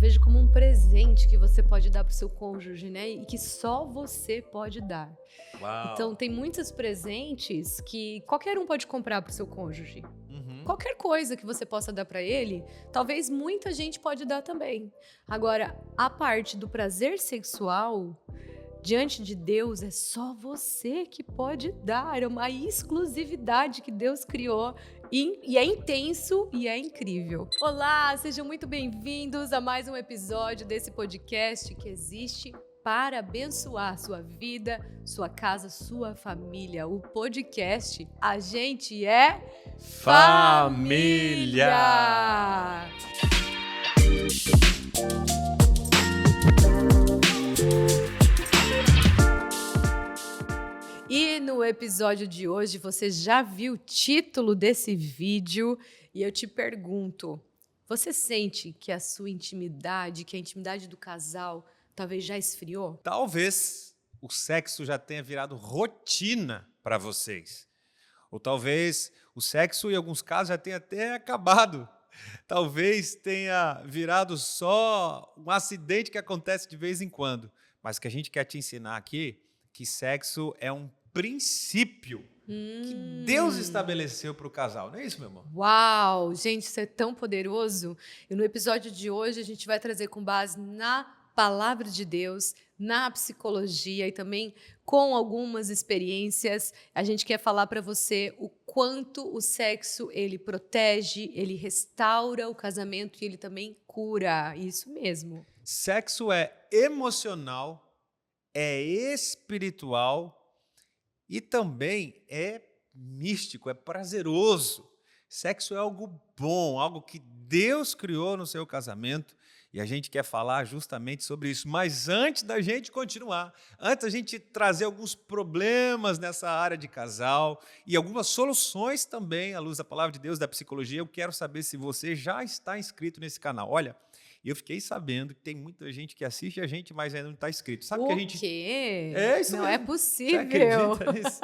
vejo como um presente que você pode dar para o seu cônjuge, né? E que só você pode dar. Então, Uau! tem muitos presentes que qualquer um pode comprar para o seu cônjuge. Uhum. Qualquer coisa que você possa dar para ele, talvez muita gente pode dar também. Agora, a parte do prazer sexual, diante de Deus, é só você que pode dar. É uma exclusividade que Deus criou e é intenso e é incrível. Olá, sejam muito bem-vindos a mais um episódio desse podcast que existe para abençoar sua vida, sua casa, sua família. O podcast A Gente é Família! Família! E no episódio de hoje, você já viu o título desse vídeo e eu te pergunto: você sente que a sua intimidade, que a intimidade do casal, talvez já esfriou? Talvez o sexo já tenha virado rotina para vocês. Ou talvez o sexo, em alguns casos, já tenha até acabado. Talvez tenha virado só um acidente que acontece de vez em quando. Mas o que a gente quer te ensinar aqui, que sexo é um princípio que Deus estabeleceu para o casal. Não é isso, meu amor? Uau! Gente, isso é tão poderoso. E no episódio de hoje a gente vai trazer com base na palavra de Deus, na psicologia e também com algumas experiências. A gente quer falar para você o quanto o sexo ele protege, ele restaura o casamento e ele também cura. Isso mesmo. Sexo é emocional, é espiritual e também é místico, é prazeroso. Sexo é algo bom, algo que Deus criou no seu casamento e a gente quer falar justamente sobre isso. Mas antes da gente continuar, antes da gente trazer alguns problemas nessa área de casal e algumas soluções também à luz da palavra de Deus, da psicologia, eu quero saber se você já está inscrito nesse canal. Olha, eu fiquei sabendo que tem muita gente que assiste a gente, mas ainda não está inscrito. Sabe que a O gente quê? é isso Não é mesmo. Você possível. acredita nisso?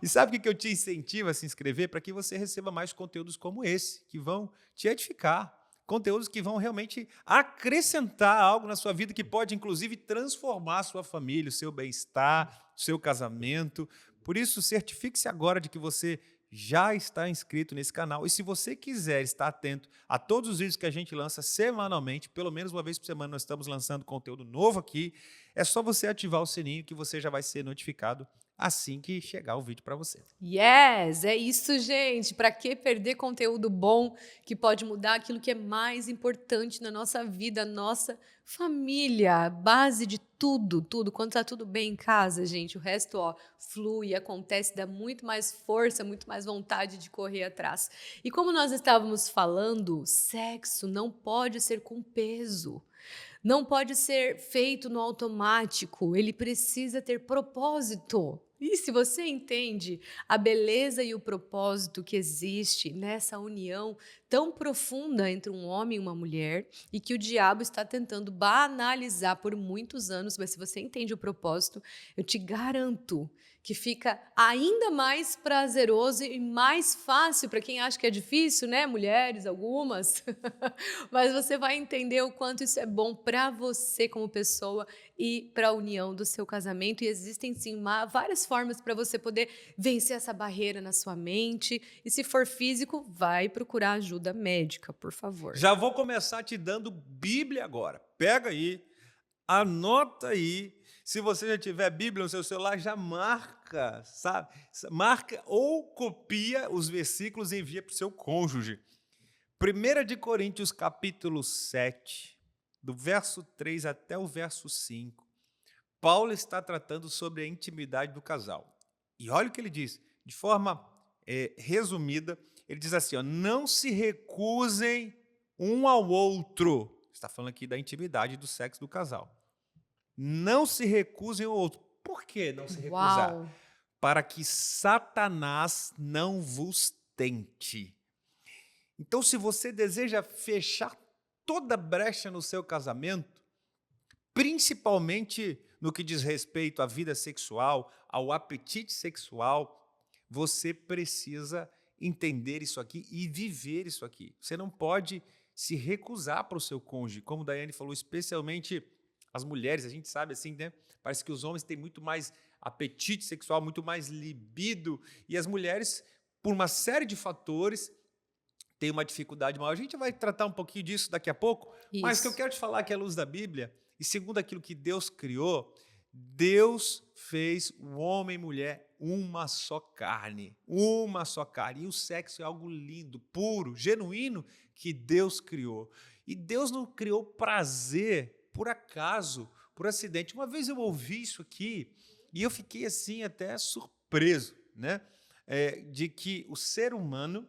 E sabe o que eu te incentivo a se inscrever? Para que você receba mais conteúdos como esse, que vão te edificar. Conteúdos que vão realmente acrescentar algo na sua vida, que pode, inclusive, transformar a sua família, o seu bem-estar, o seu casamento. Por isso, certifique-se agora de que você já está inscrito nesse canal. E se você quiser estar atento a todos os vídeos que a gente lança semanalmente, pelo menos uma vez por semana nós estamos lançando conteúdo novo aqui, é só você ativar o sininho que você já vai ser notificado assim que chegar o vídeo para você. Yes, é isso, gente. Para que perder conteúdo bom que pode mudar aquilo que é mais importante na nossa vida, a nossa família, a base de tudo, tudo. Quando tá tudo bem em casa, gente, o resto, ó, flui, acontece, dá muito mais força, muito mais vontade de correr atrás. E como nós estávamos falando, sexo não pode ser com peso. Não pode ser feito no automático, ele precisa ter propósito. E se você entende a beleza e o propósito que existe nessa união tão profunda entre um homem e uma mulher e que o diabo está tentando banalizar por muitos anos, mas se você entende o propósito, eu te garanto que fica ainda mais prazeroso e mais fácil para quem acha que é difícil, né? Mulheres, algumas. Mas você vai entender o quanto isso é bom para você como pessoa e para a união do seu casamento. E existem, sim, várias formas para você poder vencer essa barreira na sua mente. E se for físico, vai procurar ajuda médica, por favor. Já vou começar te dando Bíblia agora. Pega aí, anota aí. Se você já tiver Bíblia no seu celular, já marca, sabe? Marca ou copia os versículos e envia para o seu cônjuge. 1 de Coríntios, capítulo 7, do verso 3 até o verso 5, Paulo está tratando sobre a intimidade do casal. E olha o que ele diz, de forma resumida, ele diz assim, ó, não se recusem um ao outro. Está falando aqui da intimidade do sexo do casal. Não se recusem um ao outro. Por que não se recusar? Uau! Para que Satanás não vos tente. Então, se você deseja fechar toda brecha no seu casamento, principalmente no que diz respeito à vida sexual, ao apetite sexual, você precisa entender isso aqui e viver isso aqui. Você não pode se recusar para o seu cônjuge, como a Daiane falou, especialmente as mulheres, a gente sabe assim, né? Parece que os homens têm muito mais apetite sexual, muito mais libido, e as mulheres, por uma série de fatores, têm uma dificuldade maior. A gente vai tratar um pouquinho disso daqui a pouco, mas o que eu Isso. quero te falar é que à luz da Bíblia, e segundo aquilo que Deus criou, Deus fez o homem e mulher uma só carne, uma só carne. E o sexo é algo lindo, puro, genuíno que Deus criou. E Deus não criou prazer por acaso, por acidente. Uma vez eu ouvi isso aqui e eu fiquei assim até surpreso, né? De que o ser humano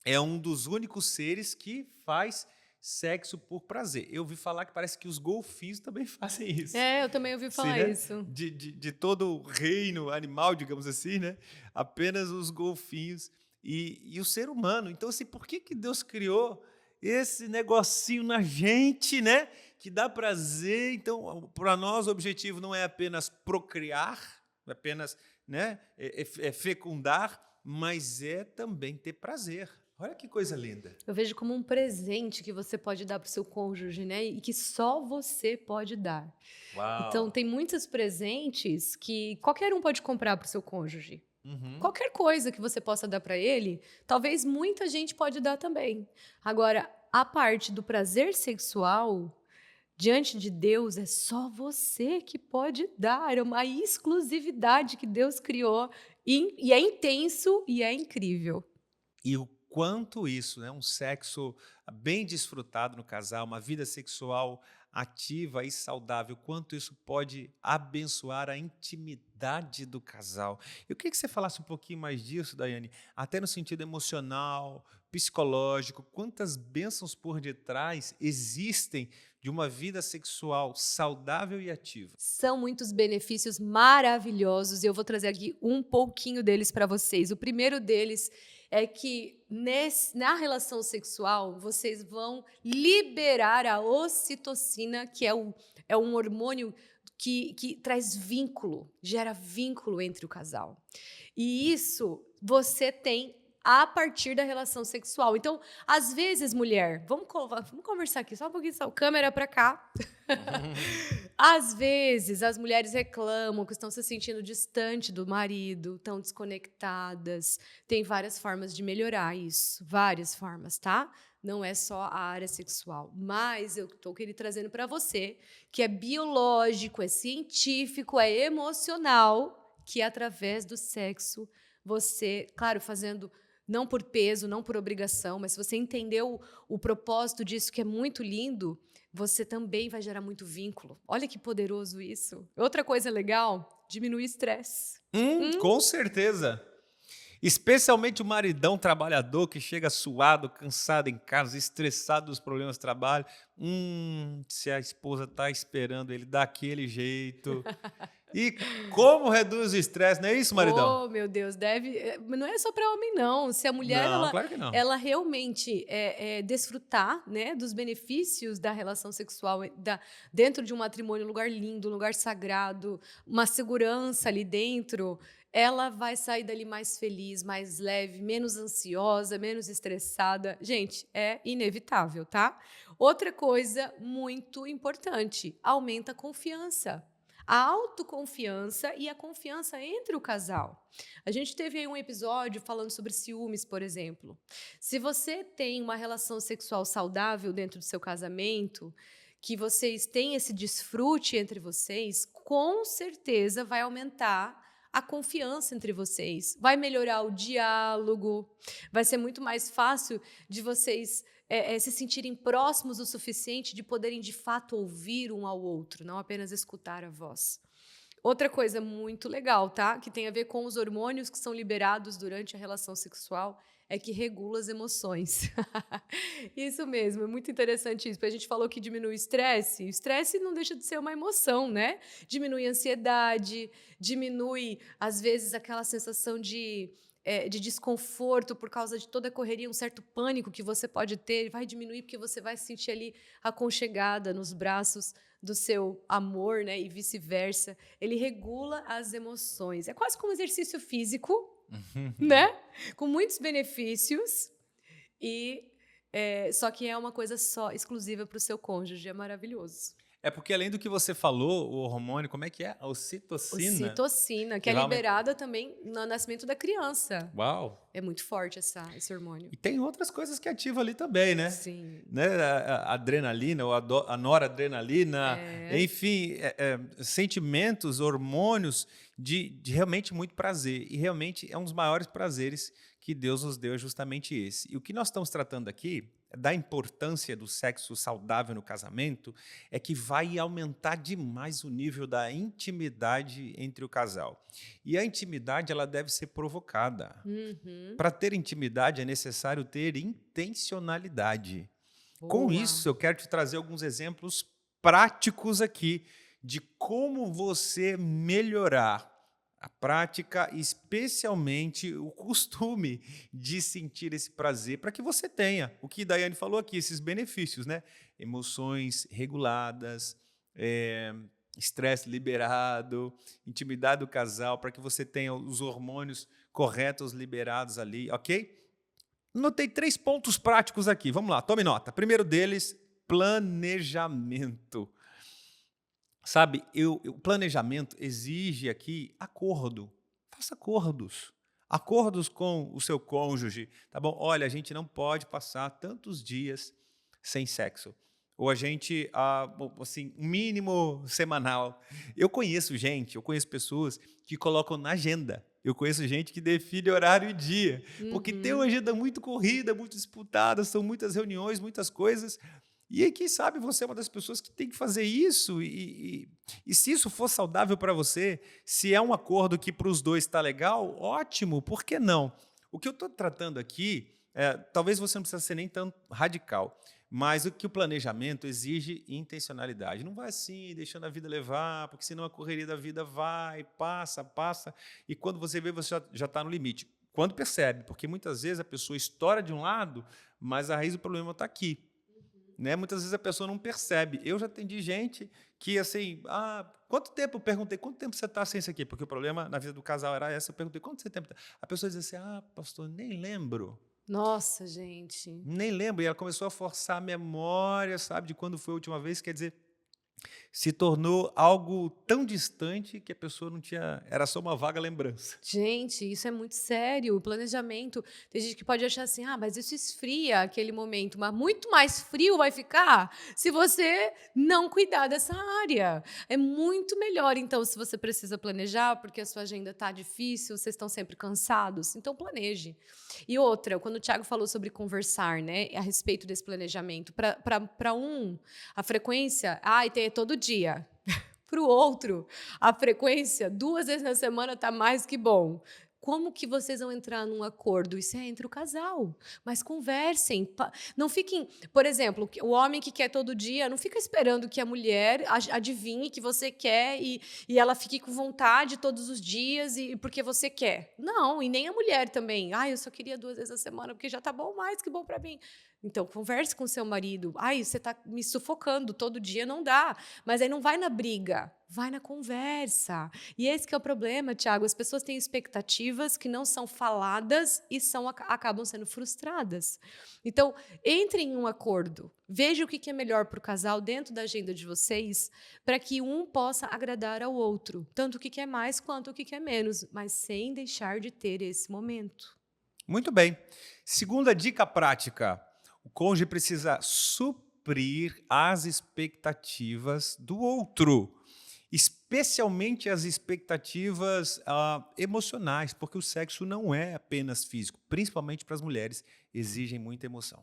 é um dos únicos seres que faz sexo por prazer. Eu ouvi falar que parece que os golfinhos também fazem isso. Eu também ouvi Sim, falar né? isso. De todo o reino animal, digamos assim, né? Apenas os golfinhos e o ser humano. Então, assim, por que Deus criou esse negocinho na gente, né? Que dá prazer. Então, para nós, o objetivo não é apenas procriar, não é apenas, né, fecundar, mas é também ter prazer. Olha que coisa linda. Eu vejo como um presente que você pode dar para o seu cônjuge, né? E que só você pode dar. Então, Uau! tem muitos presentes que qualquer um pode comprar para o seu cônjuge. Uhum. Qualquer coisa que você possa dar para ele, talvez muita gente pode dar também. Agora, a parte do prazer sexual, diante de Deus, é só você que pode dar. É uma exclusividade que Deus criou e é intenso e é incrível. E o quanto isso, né, um sexo bem desfrutado no casal, uma vida sexual ativa e saudável, quanto isso pode abençoar a intimidade do casal. Eu queria que você falasse um pouquinho mais disso, Daiane, até no sentido emocional, psicológico, quantas bênçãos por detrás existem de uma vida sexual saudável e ativa. São muitos benefícios maravilhosos e eu vou trazer aqui um pouquinho deles para vocês. O primeiro deles é que na relação sexual vocês vão liberar a ocitocina, que é um hormônio que traz vínculo, gera vínculo entre o casal. E isso você tem a partir da relação sexual. Então, às vezes, mulher, vamos conversar aqui só um pouquinho, só, câmera para cá. Às vezes, as mulheres reclamam que estão se sentindo distante do marido, estão desconectadas. Tem várias formas de melhorar isso, várias formas, tá? Não é só a área sexual. Mas eu estou querendo trazendo para você que é biológico, é científico, é emocional, que através do sexo você, claro, fazendo não por peso, não por obrigação, mas se você entendeu o propósito disso, que é muito lindo, você também vai gerar muito vínculo. Olha que poderoso isso. Outra coisa legal, diminui o estresse. Com certeza. Especialmente o maridão trabalhador que chega suado, cansado em casa, estressado dos problemas do trabalho. Se a esposa está esperando ele daquele jeito. E como reduz o estresse, não é isso, maridão? Oh, meu Deus, não é só para homem, não. Se a mulher Não, claro que não. ela realmente desfrutar, né, dos benefícios da relação sexual dentro de um matrimônio, um lugar lindo, um lugar sagrado, uma segurança ali dentro, ela vai sair dali mais feliz, mais leve, menos ansiosa, menos estressada. Gente, é inevitável, tá? Outra coisa muito importante, aumenta a confiança. A autoconfiança e a confiança entre o casal. A gente teve aí um episódio falando sobre ciúmes, por exemplo. Se você tem uma relação sexual saudável dentro do seu casamento, que vocês têm esse desfrute entre vocês, com certeza vai aumentar a confiança entre vocês, vai melhorar o diálogo, vai ser muito mais fácil de vocês se sentirem próximos o suficiente de poderem, de fato, ouvir um ao outro, não apenas escutar a voz. Outra coisa muito legal, tá? Que tem a ver com os hormônios que são liberados durante a relação sexual, é que regula as emoções. Isso mesmo, é muito interessante isso. Porque a gente falou que diminui o estresse. O estresse não deixa de ser uma emoção, né? Diminui a ansiedade, diminui, às vezes, aquela sensação de desconforto por causa de toda a correria, um certo pânico que você pode ter, vai diminuir porque você vai se sentir ali aconchegada nos braços do seu amor, né, e vice-versa. Ele regula as emoções. É quase como um exercício físico, né, com muitos benefícios e Só que é uma coisa só exclusiva para o seu cônjuge, é maravilhoso. É porque além do que você falou, o hormônio, como é que é? A ocitocina, Ocitocina, que que é vai aumentar. liberada também no nascimento da criança. Uau! É muito forte esse hormônio. E tem outras coisas que ativam ali também, né? Sim. Né? A adrenalina, ou a noradrenalina, É. enfim, sentimentos, hormônios de realmente muito prazer. E realmente é um dos maiores prazeres que Deus nos deu, é justamente esse. E o que nós estamos tratando aqui, da importância do sexo saudável no casamento, é que vai aumentar demais o nível da intimidade entre o casal. E a intimidade, ela deve ser provocada. Uhum. Para ter intimidade é necessário ter intencionalidade. Com Boa. isso, eu quero te trazer alguns exemplos práticos aqui de como você melhorar a prática, especialmente o costume de sentir esse prazer, para que você tenha o que Daiane falou aqui, esses benefícios, né? Emoções reguladas, estresse liberado, intimidade do casal, para que você tenha os hormônios corretos liberados ali, ok? Notei 3 pontos práticos aqui. Vamos lá, tome nota. Primeiro deles, planejamento. Sabe, o planejamento exige aqui acordo. Faça acordos. Acordos com o seu cônjuge, tá bom? Olha, a gente não pode passar tantos dias sem sexo. Ou a gente, assim, um mínimo semanal. Eu conheço pessoas que colocam na agenda. Eu conheço gente que define horário e dia, porque tem uma Uhum. agenda muito corrida, muito disputada, são muitas reuniões, muitas coisas. E aí, quem sabe você é uma das pessoas que tem que fazer isso, e se isso for saudável para você, se é um acordo que para os dois está legal, ótimo, por que não? O que eu estou tratando aqui, talvez você não precisa ser nem tão radical, mas o que o planejamento exige intencionalidade. Não vai assim, deixando a vida levar, porque senão a correria da vida vai, passa, passa, e quando você vê, você já está no limite. Quando percebe, porque muitas vezes a pessoa estoura de um lado, mas a raiz do problema está aqui. Né? Muitas vezes a pessoa não percebe. Eu já atendi gente que, assim, quanto tempo? Eu perguntei, quanto tempo você está sem isso aqui? Porque o problema na vida do casal era essa. Eu perguntei, quanto tempo? A pessoa dizia assim, pastor, nem lembro. Nossa, gente. Nem lembro. E ela começou a forçar a memória, sabe, de quando foi a última vez. Quer dizer, se tornou algo tão distante que a pessoa não tinha... Era só uma vaga lembrança. Gente, isso é muito sério. O planejamento. Tem gente que pode achar assim, mas isso esfria aquele momento, mas muito mais frio vai ficar se você não cuidar dessa área. É muito melhor, então, se você precisa planejar, porque a sua agenda está difícil, vocês estão sempre cansados, então planeje. E outra, quando o Thiago falou sobre conversar, né, a respeito desse planejamento, para a frequência, tem todo dia. Para o outro, a frequência 2 vezes na semana está mais que bom. Como que vocês vão entrar num acordo? Isso é entre o casal. Mas conversem. Não fiquem... Por exemplo, o homem que quer todo dia, não fica esperando que a mulher adivinhe que você quer e ela fique com vontade todos os dias e porque você quer. Não, e nem a mulher também. Eu só queria 2 vezes na semana porque já está bom, mais que bom para mim. Então, converse com seu marido. Você está me sufocando todo dia, não dá. Mas aí não vai na briga, vai na conversa. E esse que é o problema, Thiago. As pessoas têm expectativas que não são faladas e acabam sendo frustradas. Então, entrem em um acordo. Veja o que é melhor para o casal dentro da agenda de vocês, para que um possa agradar ao outro. Tanto o que é mais quanto o que é menos, mas sem deixar de ter esse momento. Muito bem. Segunda dica prática. O cônjuge precisa suprir as expectativas do outro, especialmente as expectativas emocionais, porque o sexo não é apenas físico, principalmente para as mulheres, exigem muita emoção.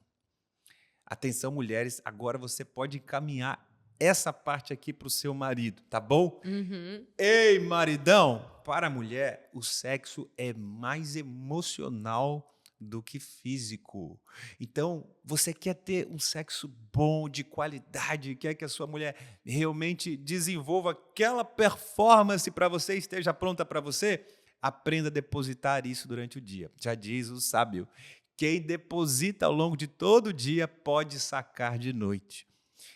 Atenção, mulheres, agora você pode encaminhar essa parte aqui para o seu marido, tá bom? Uhum. Ei, maridão! Para a mulher, o sexo é mais emocional do que físico. Então, você quer ter um sexo bom, de qualidade, quer que a sua mulher realmente desenvolva aquela performance para você, esteja pronta para você? Aprenda a depositar isso durante o dia. Já diz o sábio, quem deposita ao longo de todo o dia pode sacar de noite.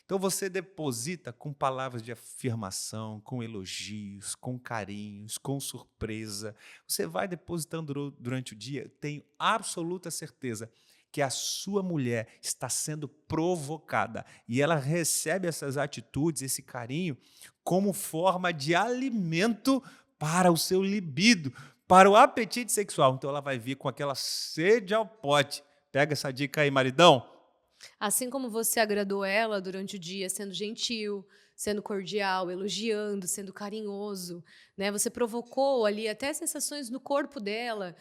Então você deposita com palavras de afirmação, com elogios, com carinhos, com surpresa. Você vai depositando durante o dia, tenho absoluta certeza que a sua mulher está sendo provocada e ela recebe essas atitudes, esse carinho, como forma de alimento para o seu libido, para o apetite sexual. Então ela vai vir com aquela sede ao pote. Pega essa dica aí, maridão. Assim como você agradou ela durante o dia, sendo gentil, sendo cordial, elogiando, sendo carinhoso, né? Você provocou ali até sensações no corpo dela,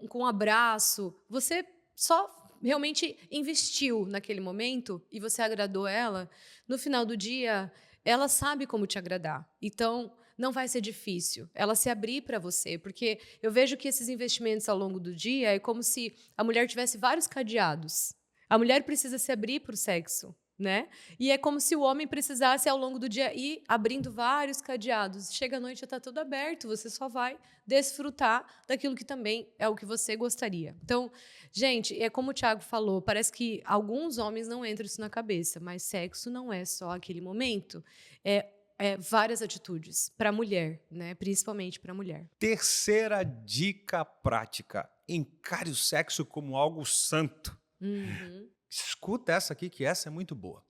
com um abraço. Você só realmente investiu naquele momento e você agradou ela. No final do dia, ela sabe como te agradar. Então, não vai ser difícil ela se abrir para você, porque eu vejo que esses investimentos ao longo do dia é como se a mulher tivesse vários cadeados. A mulher precisa se abrir para o sexo, né? E é como se o homem precisasse, ao longo do dia, ir abrindo vários cadeados. Chega à noite, já está tudo aberto, você só vai desfrutar daquilo que também é o que você gostaria. Então, gente, é como o Thiago falou, parece que alguns homens não entram isso na cabeça, mas sexo não é só aquele momento, é várias atitudes para a mulher, né? Principalmente para a mulher. Terceira dica prática: encare o sexo como algo santo. Uhum. Escuta essa aqui, que essa é muito boa.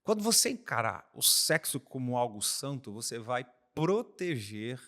Quando você encarar o sexo como algo santo, você vai proteger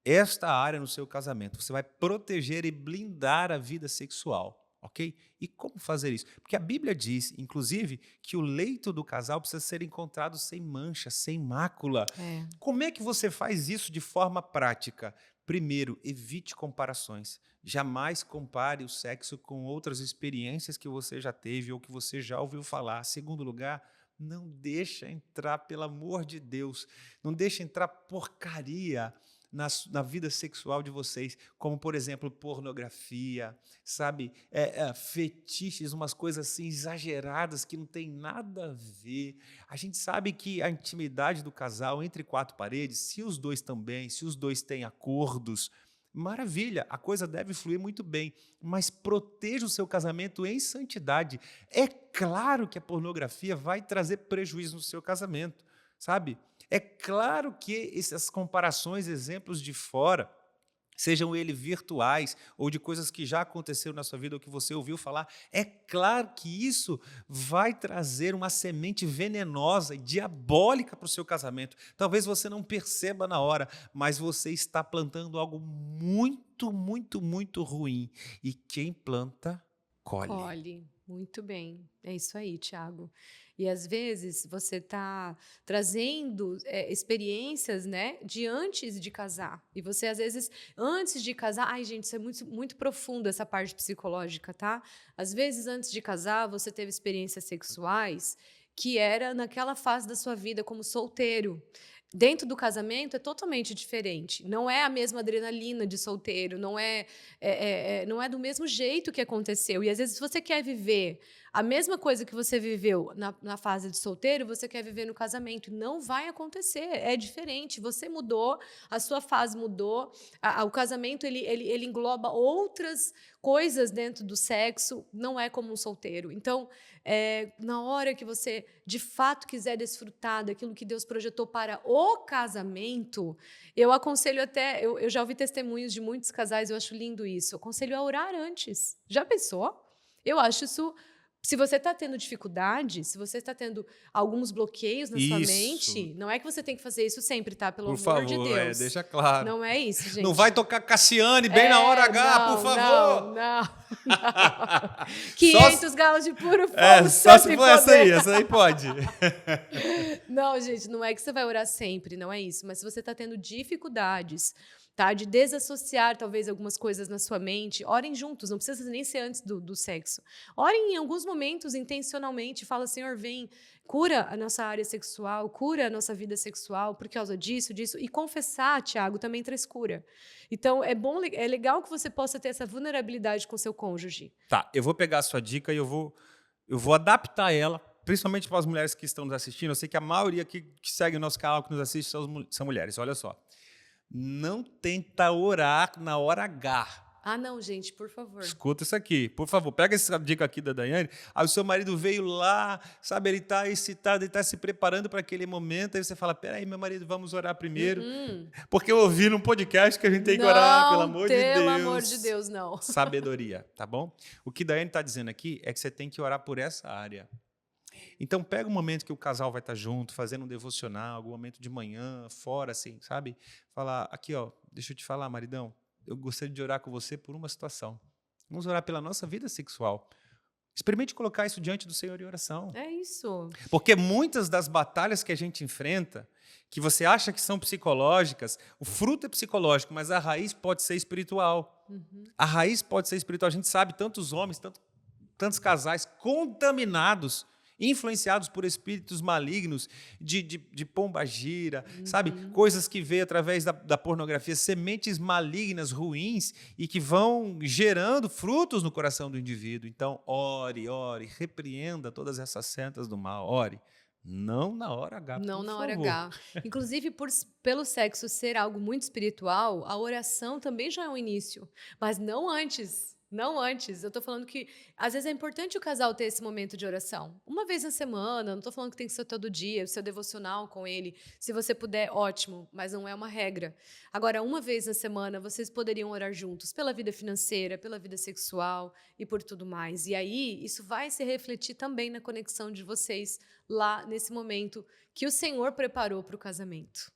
esta área no seu casamento. Você vai proteger e blindar a vida sexual, ok? E como fazer isso? Porque a Bíblia diz, inclusive, que o leito do casal precisa ser encontrado sem mancha, sem mácula. É. Como é que você faz isso de forma prática? Primeiro, evite comparações. Jamais compare o sexo com outras experiências que você já teve ou que você já ouviu falar. Segundo lugar, não deixa entrar, pelo amor de Deus, não deixa entrar porcaria na vida sexual de vocês, como, por exemplo, pornografia, sabe? Fetiches, umas coisas assim exageradas que não tem nada a ver. A gente sabe que a intimidade do casal entre quatro paredes, se os dois também, se os dois têm acordos, maravilha, a coisa deve fluir muito bem, mas proteja o seu casamento em santidade. É claro que a pornografia vai trazer prejuízo no seu casamento, sabe? É claro que essas comparações, exemplos de fora, sejam eles virtuais ou de coisas que já aconteceram na sua vida ou que você ouviu falar, é claro que isso vai trazer uma semente venenosa e diabólica para o seu casamento. Talvez você não perceba na hora, mas você está plantando algo muito, muito, muito ruim. E quem planta, colhe. Colhe. Muito bem. É isso aí, Thiago. E às vezes você está trazendo experiências, né, de antes de casar. E você, às vezes, antes de casar. Ai, gente, isso é muito, muito profundo, essa parte psicológica, tá? Às vezes, antes de casar, você teve experiências sexuais que era naquela fase da sua vida como solteiro. Dentro do casamento é totalmente diferente. Não é a mesma adrenalina de solteiro, não é do mesmo jeito que aconteceu. E às vezes, se você quer viver a mesma coisa que você viveu na fase de solteiro, você quer viver no casamento. Não vai acontecer, é diferente. Você mudou, a sua fase mudou, o casamento ele engloba outras coisas dentro do sexo, não é como um solteiro. Então, na hora que você, de fato, quiser desfrutar daquilo que Deus projetou para o casamento, eu aconselho até, eu já ouvi testemunhos de muitos casais, eu acho lindo isso, eu aconselho a orar antes. Já pensou? Eu acho isso. Se você está tendo dificuldade, se você está tendo alguns bloqueios na sua mente, não é que você tem que fazer isso sempre, tá? Pelo amor de Deus. Deixa claro. Não é isso, gente. Não vai tocar Cassiane bem na hora H, por favor. Não. 500 galos de puro fogo. Só se for essa aí pode. Não, gente, não é que você vai orar sempre, não é isso. Mas se você está tendo dificuldades, tá? De desassociar talvez algumas coisas na sua mente, orem juntos, não precisa nem ser antes do sexo. Orem em alguns momentos intencionalmente, fala, Senhor, vem, cura a nossa área sexual, cura a nossa vida sexual por causa disso. E confessar, Thiago, também traz cura. Então, é legal que você possa ter essa vulnerabilidade com seu cônjuge. Tá, eu vou pegar a sua dica e eu vou adaptar ela, principalmente para as mulheres que estão nos assistindo. Eu sei que a maioria aqui que segue o nosso canal, que nos assiste, são mulheres. Olha só. Não tenta orar na hora H. Ah, não, gente, por favor. Escuta isso aqui, por favor, pega essa dica aqui da Daiane. Aí o seu marido veio lá, sabe, ele está excitado, ele está se preparando para aquele momento, aí você fala, peraí, meu marido, vamos orar primeiro. Porque eu ouvi num podcast que a gente tem que orar, pelo amor de Deus. Pelo amor de Deus, não. Sabedoria, tá bom? O que Daiane está dizendo aqui é que você tem que orar por essa área. Então, pega um momento que o casal vai estar junto, fazendo um devocional, algum momento de manhã, fora, assim, sabe? Falar, aqui, ó, deixa eu te falar, maridão, eu gostaria de orar com você por uma situação. Vamos orar pela nossa vida sexual. Experimente colocar isso diante do Senhor em oração. É isso. Porque muitas das batalhas que a gente enfrenta, que você acha que são psicológicas, o fruto é psicológico, mas a raiz pode ser espiritual. A raiz pode ser espiritual. A gente sabe, tantos homens, tantos casais contaminados, influenciados por espíritos malignos, de pombagira, sabe? Coisas que vêm através da pornografia, sementes malignas, ruins, e que vão gerando frutos no coração do indivíduo. Então, ore, repreenda todas essas setas do mal, ore. Não na hora H, Não por na hora favor. H. Inclusive, pelo sexo ser algo muito espiritual, a oração também já é um início. Mas não antes. Não antes. Eu estou falando que, às vezes, é importante o casal ter esse momento de oração. Uma vez na semana, não estou falando que tem que ser todo dia, seu devocional com ele. Se você puder, ótimo, mas não é uma regra. Agora, uma vez na semana, vocês poderiam orar juntos pela vida financeira, pela vida sexual e por tudo mais. E aí, isso vai se refletir também na conexão de vocês lá nesse momento que o Senhor preparou para o casamento.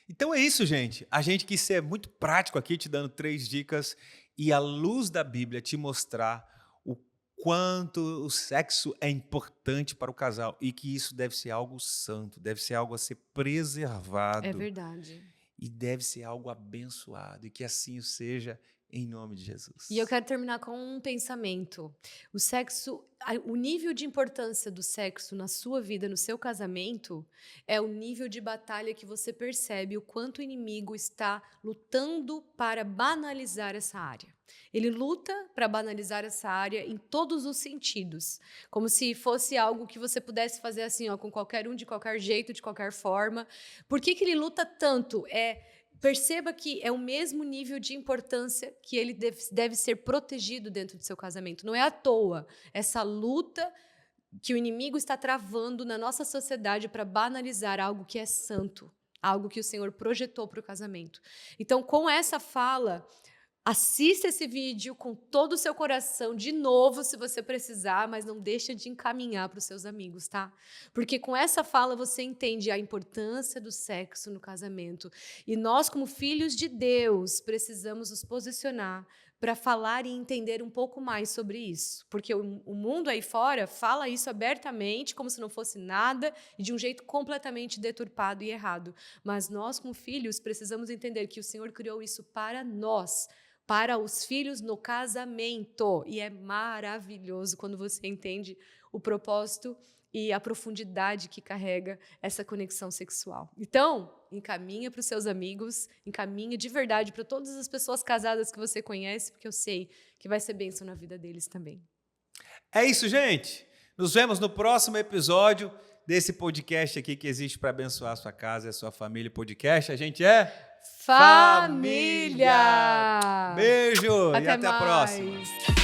Então é isso, gente. A gente quis ser muito prático aqui, te dando 3 dicas e, à luz da Bíblia, te mostrar o quanto o sexo é importante para o casal e que isso deve ser algo santo, deve ser algo a ser preservado. É verdade. E deve ser algo abençoado, e que assim o seja, em nome de Jesus. E eu quero terminar com um pensamento. O sexo, o nível de importância do sexo na sua vida, no seu casamento, é o nível de batalha que você percebe o quanto o inimigo está lutando para banalizar essa área. Ele luta para banalizar essa área em todos os sentidos, como se fosse algo que você pudesse fazer assim, ó, com qualquer um, de qualquer jeito, de qualquer forma. Por que ele luta tanto? Perceba que é o mesmo nível de importância que ele deve ser protegido dentro do seu casamento. Não é à toa essa luta que o inimigo está travando na nossa sociedade para banalizar algo que é santo, algo que o Senhor projetou para o casamento. Então, com essa fala, assista esse vídeo com todo o seu coração de novo, se você precisar, mas não deixa de encaminhar para os seus amigos, tá? Porque com essa fala você entende a importância do sexo no casamento. E nós, como filhos de Deus, precisamos nos posicionar para falar e entender um pouco mais sobre isso. Porque o mundo aí fora fala isso abertamente, como se não fosse nada, e de um jeito completamente deturpado e errado. Mas nós, como filhos, precisamos entender que o Senhor criou isso para nós, para os filhos no casamento. E é maravilhoso quando você entende o propósito e a profundidade que carrega essa conexão sexual. Então, encaminha para os seus amigos, encaminha de verdade para todas as pessoas casadas que você conhece, porque eu sei que vai ser bênção na vida deles também. É isso, gente. Nos vemos no próximo episódio desse podcast aqui que existe para abençoar a sua casa e a sua família. Podcast, a gente é... Família! Beijo Até e até a mais. próxima.